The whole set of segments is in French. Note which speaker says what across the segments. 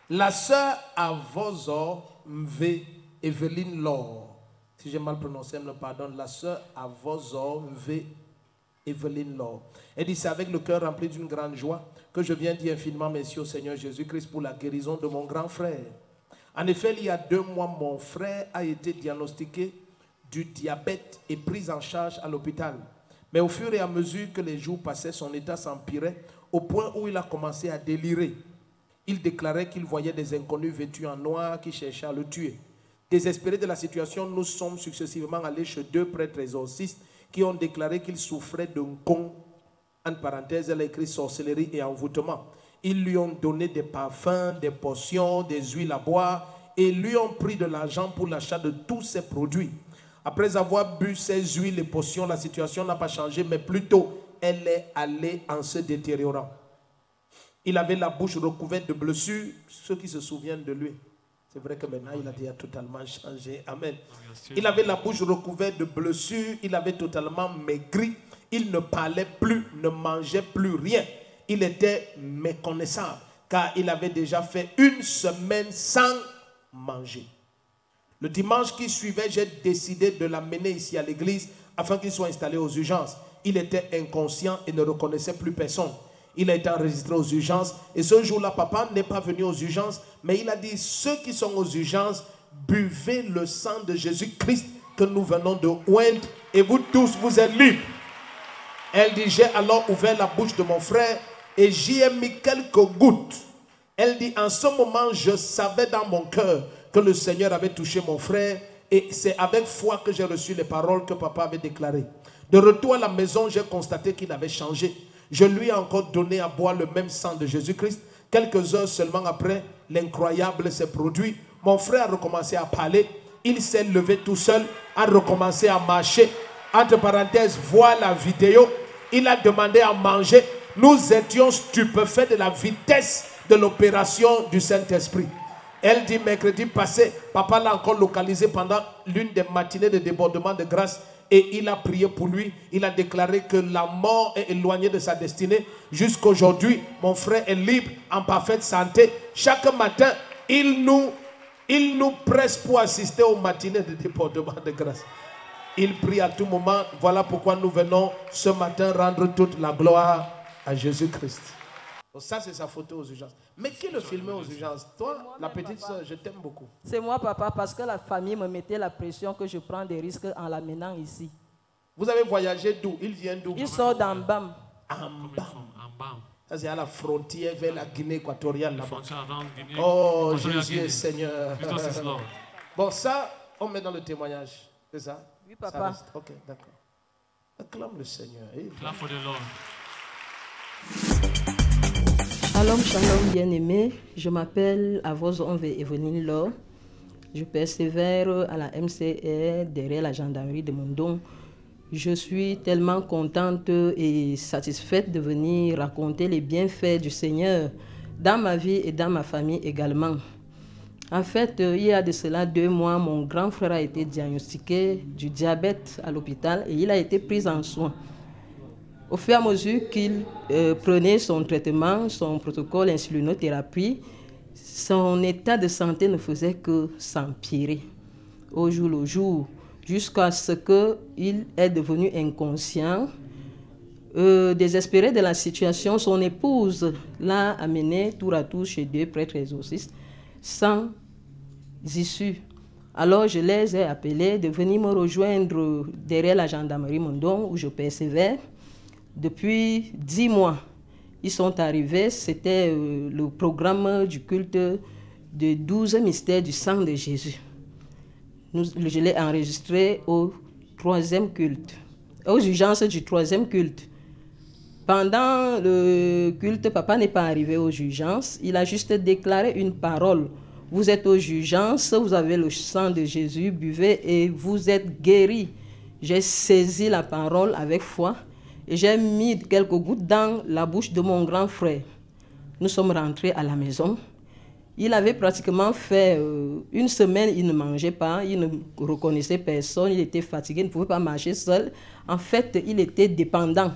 Speaker 1: La sœur Avozo Mve Evelyne Laure. Si j'ai mal prononcé, elle me pardonne. La sœur Avozo Mve Evelyne Laure. Elle dit, c'est avec le cœur rempli d'une grande joie que je viens dire infiniment merci au Seigneur Jésus-Christ pour la guérison de mon grand frère. En effet, il y a 2 mois, mon frère a été diagnostiqué du diabète et pris en charge à l'hôpital. Mais au fur et à mesure que les jours passaient, son état s'empirait au point où il a commencé à délirer. Il déclarait qu'il voyait des inconnus vêtus en noir qui cherchaient à le tuer. Désespérés de la situation, nous sommes successivement allés chez 2 prêtres exorcistes qui ont déclaré qu'il souffrait d'un con. En parenthèse, elle a écrit sorcellerie et envoûtement. Ils lui ont donné des parfums, des potions, des huiles à boire et lui ont pris de l'argent pour l'achat de tous ces produits. Après avoir bu ces huiles et potions, la situation n'a pas changé, mais plutôt elle est allée en se détériorant. Il avait la bouche recouverte de blessures, ceux qui se souviennent de lui. C'est vrai que maintenant il a déjà totalement changé. Amen. Il avait la bouche recouverte de blessures, il avait totalement maigri, il ne parlait plus, ne mangeait plus rien. Il était méconnaissable car il avait déjà fait 1 semaine sans manger. Le dimanche qui suivait, j'ai décidé de l'amener ici à l'église afin qu'il soit installé aux urgences. Il était inconscient et ne reconnaissait plus personne. Il a été enregistré aux urgences et ce jour-là, papa n'est pas venu aux urgences, mais il a dit, ceux qui sont aux urgences, buvez le sang de Jésus-Christ que nous venons de oindre et vous tous, vous êtes libres. Elle dit, j'ai alors ouvert la bouche de mon frère et j'y ai mis quelques gouttes. Elle dit, en ce moment, je savais dans mon cœur que le Seigneur avait touché mon frère et c'est avec foi que j'ai reçu les paroles que papa avait déclarées. De retour à la maison, j'ai constaté qu'il avait changé. Je lui ai encore donné à boire le même sang de Jésus-Christ. Quelques heures seulement après, l'incroyable s'est produit. Mon frère a recommencé à parler. Il s'est levé tout seul, a recommencé à marcher. Entre parenthèses, voir la vidéo. Il a demandé à manger. Nous étions stupéfaits de la vitesse de l'opération du Saint-Esprit. Elle dit, mercredi passé, papa l'a encore localisé pendant l'une des matinées de débordement de grâce et il a prié pour lui. Il a déclaré que la mort est éloignée de sa destinée. Jusqu'aujourd'hui, mon frère est libre, en parfaite santé. Chaque matin, il nous presse pour assister aux matinées de débordement de grâce. Il prie à tout moment. Voilà pourquoi nous venons ce matin rendre toute la gloire à Jésus-Christ. Ça, c'est sa photo aux urgences. Mais qui le filmait aux urgences? Toi, moi, la petite soeur, je t'aime beaucoup.
Speaker 2: C'est moi, papa, parce que la famille me mettait la pression que je prends des risques en l'amenant ici.
Speaker 1: Vous avez voyagé d'où? Il vient d'où?
Speaker 2: Il sort d'Ambam.
Speaker 1: Ambam. Ça, c'est à la frontière vers la Guinée équatoriale là-bas. Oh, Jésus est Seigneur. Bon, ça, on met dans le témoignage. C'est ça?
Speaker 2: Oui, papa.
Speaker 1: Ok, d'accord. Acclame le Seigneur.
Speaker 3: Clap for the Lord.
Speaker 2: Shalom, shalom, bien-aimé. Je m'appelle Avozo Mve Evelyne Laure. Je persévère à la MCR derrière la gendarmerie de Mondon. Je suis tellement contente et satisfaite de venir raconter les bienfaits du Seigneur dans ma vie et dans ma famille également. En fait, il y a de cela 2 mois, mon grand frère a été diagnostiqué du diabète à l'hôpital et il a été pris en soin. Au fur et à mesure qu'il prenait son traitement, son protocole insulinothérapie, son état de santé ne faisait que s'empirer au jour le jour, jusqu'à ce qu'il est devenu inconscient. Désespéré de la situation, son épouse l'a amené tour à tour chez 2 prêtres exorcistes sans issue. Alors je les ai appelés de venir me rejoindre derrière la gendarmerie Mondon où je persévère. Depuis 10 mois, ils sont arrivés. C'était le programme du culte de 12 mystères du sang de Jésus. Je l'ai enregistré au 3e culte, aux urgences du 3e culte. Pendant le culte, papa n'est pas arrivé aux urgences. Il a juste déclaré une parole. Vous êtes aux urgences, vous avez le sang de Jésus, buvez et vous êtes guéris. J'ai saisi la parole avec foi. Et j'ai mis quelques gouttes dans la bouche de mon grand frère. Nous sommes rentrés à la maison. Il avait pratiquement fait 1 semaine, il ne mangeait pas, il ne reconnaissait personne, il était fatigué, il ne pouvait pas marcher seul. En fait, il était dépendant.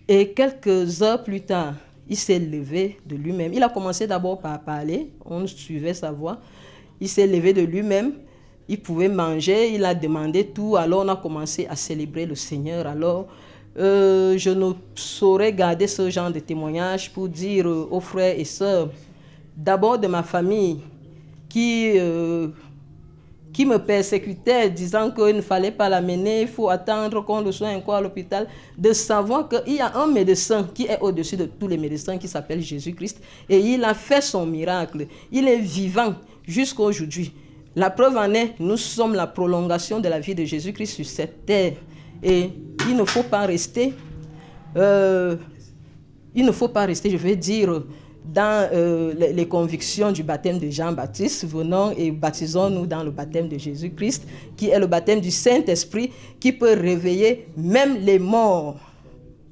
Speaker 2: Et quelques heures plus tard, il s'est levé de lui-même. Il a commencé d'abord par parler, on suivait sa voix. Il s'est levé de lui-même, il pouvait manger, il a demandé tout. Alors on a commencé à célébrer le Seigneur. Alors je ne saurais garder ce genre de témoignage pour dire aux frères et sœurs, d'abord de ma famille, qui me persécutait, disant qu'il ne fallait pas l'amener, il faut attendre qu'on le soigne encore à l'hôpital, de savoir qu'il y a un médecin qui est au-dessus de tous les médecins, qui s'appelle Jésus-Christ, et il a fait son miracle. Il est vivant jusqu'à aujourd'hui. La preuve en est, nous sommes la prolongation de la vie de Jésus-Christ sur cette terre. Et il ne faut pas rester, je veux dire, dans les convictions du baptême de Jean-Baptiste. Venons et baptisons-nous dans le baptême de Jésus-Christ, qui est le baptême du Saint-Esprit, qui peut réveiller même les morts.